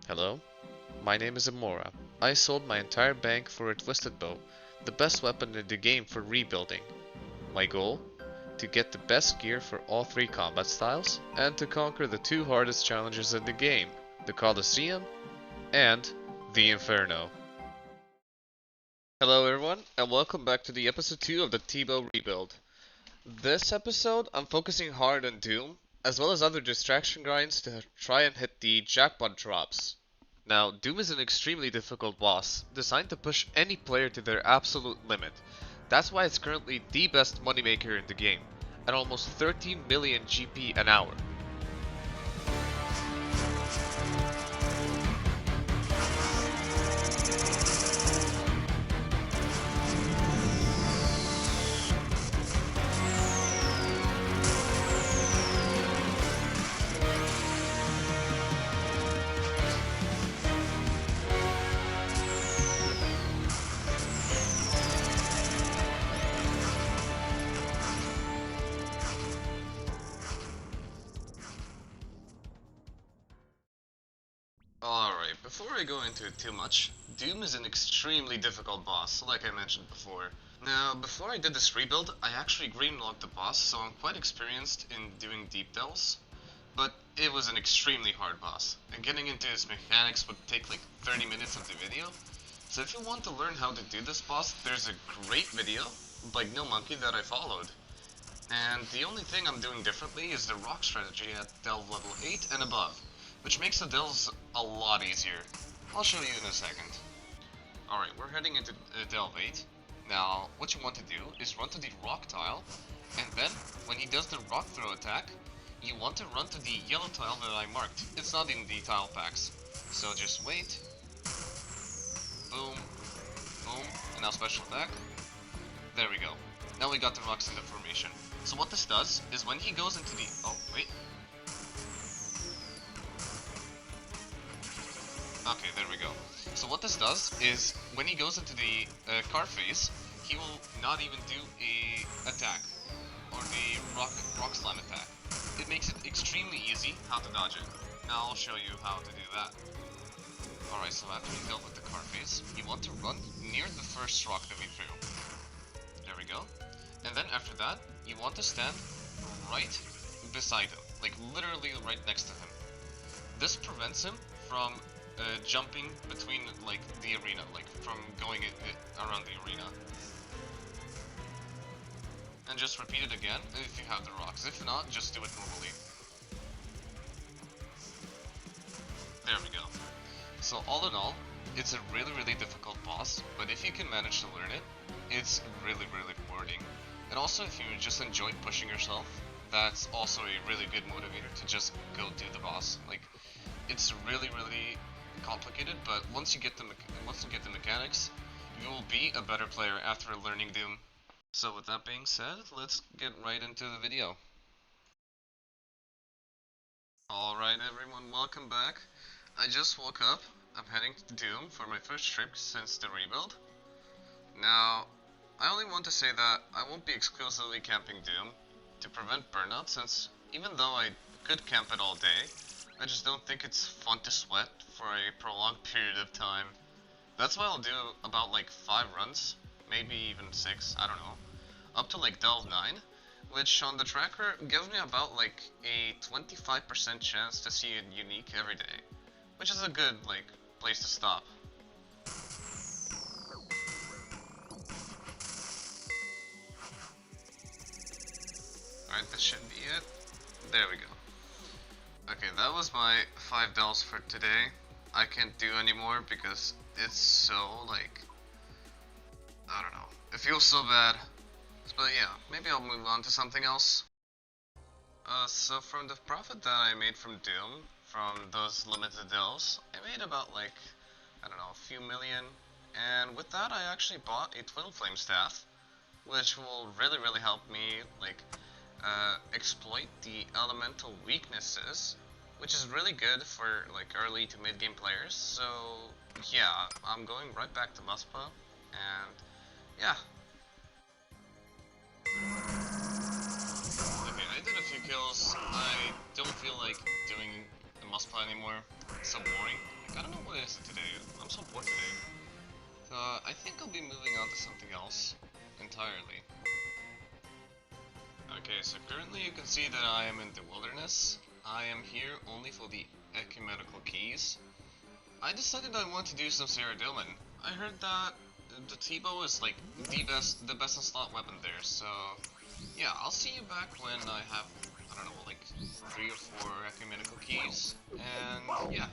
Hello, my name is Amora. I sold my entire bank for a twisted bow, the best weapon in the game for rebuilding. My goal? To get the best gear for all three combat styles, and to conquer the two hardest challenges in the game, the Colosseum and the Inferno. Hello everyone, and welcome back to the episode 2 of the T-Bow Rebuild. This episode, I'm focusing hard on Doom, as well as other distraction grinds to try and hit the jackpot drops. Now, Doom is an extremely difficult boss, designed to push any player to their absolute limit. That's why it's currently the best moneymaker in the game, at almost 13 million GP an hour. Alright, before I go into it too much, Doom is an extremely difficult boss, like I mentioned before. Now, before I did this rebuild, I actually greenlocked the boss, so I'm quite experienced in doing deep delves. But it was an extremely hard boss, and getting into his mechanics would take like 30 minutes of the video. So if you want to learn how to do this boss, there's a great video by GnoMonkey that I followed. And the only thing I'm doing differently is the rock strategy at delve level 8 and above, which makes the delves a lot easier. I'll show you in a second. Alright, we're heading into delve 8. Now, what you want to do is run to the rock tile, and then, when he does the rock throw attack, you want to run to the yellow tile that I marked. It's not in the tile packs. So just wait. Boom. Boom. And now special attack. There we go. Now we got the rocks in the formation. So what this does is when he goes into the... Oh, wait. Okay, there we go. So what this does is when he goes into the car phase, he will not even do a attack or the rock slime attack. It makes it extremely easy how to dodge it. Now I'll show you how to do that. Alright, so after you dealt with the car phase, you want to run near the first rock that we threw. There we go. And then after that, you want to stand right beside him, like literally right next to him. This prevents him from jumping between like the arena, like from going around the arena. And just repeat it again if you have the rocks. If not, just do it normally. There we go. So all in all, it's a really difficult boss, but if you can manage to learn it, it's really rewarding. And also if you just enjoy pushing yourself, that's also a really good motivator to just go do the boss. Like, it's really complicated, but once you get the mechanics, you will be a better player after learning Doom. So with that being said, let's get right into the video. Alright everyone, welcome back. I just woke up. I'm heading to Doom for my first trip since the rebuild. Now, I only want to say that I won't be exclusively camping Doom to prevent burnout, since even though I could camp it all day, I just don't think it's fun to sweat for a prolonged period of time. That's why I'll do about like 5 runs, maybe even 6, I don't know, up to like delve 9, which on the tracker gives me about like a 25% chance to see a unique every day, which is a good like place to stop. Alright, this should be it. There we go. Okay, that was my 5 delves for today. I can't do anymore because it's so like, I don't know, it feels so bad. But yeah, maybe I'll move on to something else. So from the profit that I made from Doom, from those limited delves, I made about like, I don't know, a few million. And with that I actually bought a Twin Flame Staff, which will really help me like exploit the elemental weaknesses, which is really good for like early to mid game players. So yeah, I'm going right back to Muspa, and yeah. Okay, I did a few kills. I don't feel like doing the Muspa anymore. It's so boring. I don't know what is it today. I'm so bored today. So I think I'll be moving on to something else entirely. Okay, so currently you can see that I am in the wilderness. I am here only for the ecumenical keys. I decided I want to do some Ceradomin. I heard that the T-bow is like the best in slot weapon there, so yeah, I'll see you back when I have, I don't know, like 3 or 4 ecumenical keys, and yeah.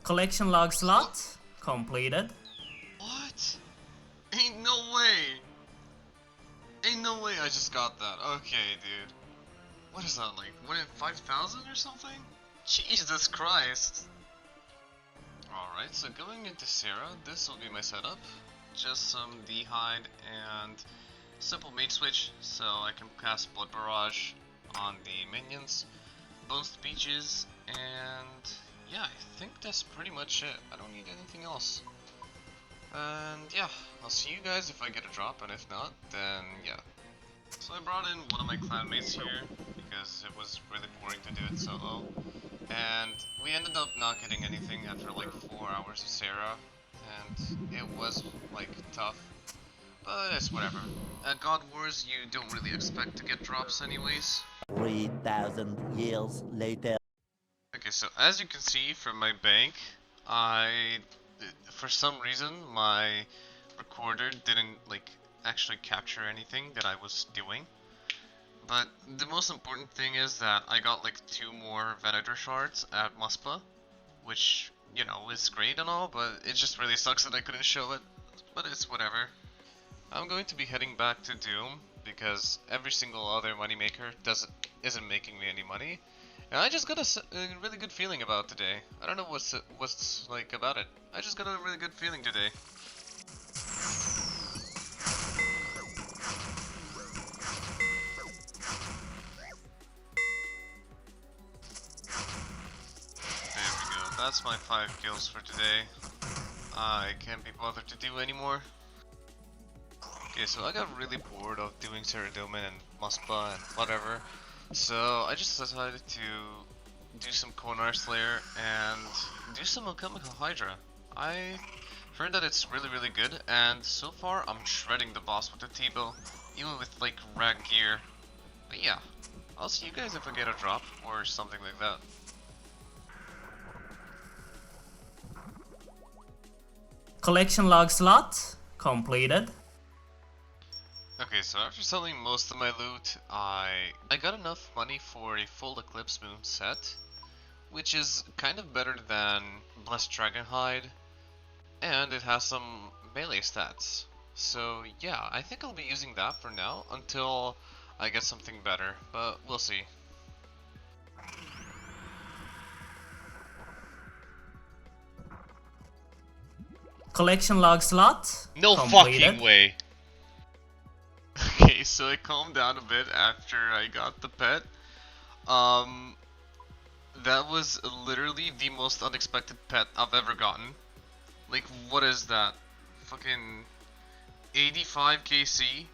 Collection log slot completed. What? Ain't no way! Ain't no way I just got that. Okay, dude. What is that, like 1 in 5,000 or something? Jesus Christ! Alright, so going into Sera, this will be my setup. Just some D-Hide and simple mage switch, so I can cast Blood Barrage on the minions, Bone Speeches, and yeah, I think that's pretty much it. I don't need anything else. And yeah, I'll see you guys if I get a drop, and if not, then yeah. So I brought in one of my clanmates here, because it was really boring to do it solo. And we ended up not getting anything after like 4 hours of Sera, and it was like tough. But it's whatever. At God Wars, you don't really expect to get drops anyways. 3,000 years later. Okay, so as you can see from my bank, for some reason, my recorder didn't like actually capture anything that I was doing. But the most important thing is that I got like 2 more Venator shards at Muspa, which, you know, is great and all, but it just really sucks that I couldn't show it. But it's whatever. I'm going to be heading back to Doom because every single other moneymaker isn't making me any money. And I just got a really good feeling about today. I don't know what's like about it. I just got a really good feeling today. There we go. That's my 5 kills for today. I can't be bothered to do anymore. Okay, so I got really bored of doing Ceradomin and Muspa and whatever. So I just decided to do some Konar Slayer and do some Alchemical Hydra. I heard that it's really good, and so far I'm shredding the boss with the T-bow, even with like rag gear. But yeah, I'll see you guys if I get a drop or something like that. Collection log slot completed. Okay, so after selling most of my loot, I got enough money for a full Eclipse Moon set, which is kind of better than Blessed Dragonhide, and it has some melee stats. So yeah, I think I'll be using that for now until I get something better, but we'll see. Collection log slot No completed. fucking way! Okay, so I calmed down a bit after I got the pet. That was literally the most unexpected pet I've ever gotten. Like, what is that? Fucking 85 KC?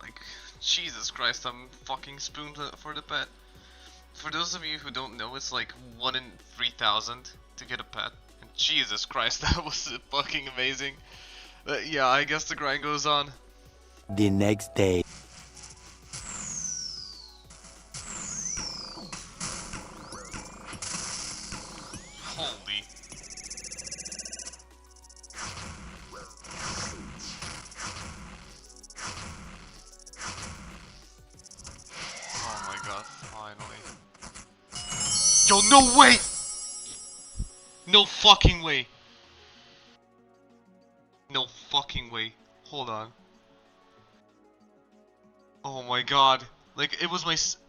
Like, Jesus Christ, I'm fucking spooned for the pet. For those of you who don't know, it's like 1 in 3,000 to get a pet. And Jesus Christ, that was fucking amazing. Yeah, I guess the grind goes on. The next day. Holy. Oh my god, finally. Yo, no way! No fucking way. No fucking way. Hold on. Oh my god. Like, it was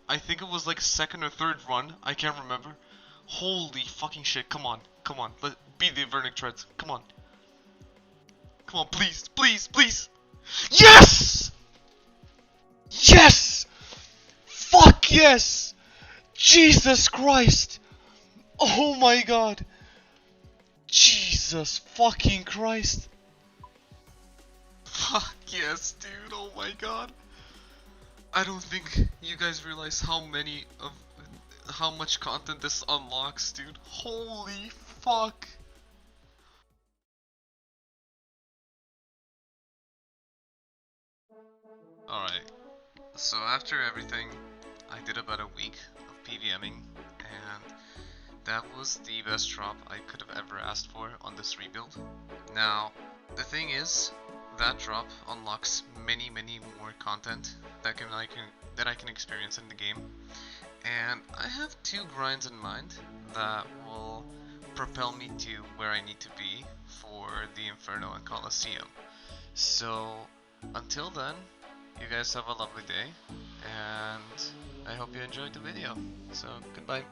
I think it was like 2nd or 3rd run. I can't remember. Holy fucking shit. Come on. Come on. Be the Vernic Treads. Come on. Come on, please. Please. Please. Yes! Yes! Fuck yes! Jesus Christ! Oh my god. Jesus fucking Christ. Fuck yes, dude. Oh my god. I don't think you guys realize how much content this unlocks, dude. Holy fuck. Alright, so after everything, I did about a week of PVMing, and that was the best drop I could have ever asked for on this rebuild. Now, the thing is, that drop unlocks many more content that I can experience in the game, and I have 2 grinds in mind that will propel me to where I need to be for the Inferno and Colosseum. So until then, you guys have a lovely day, and I hope you enjoyed the video. So goodbye.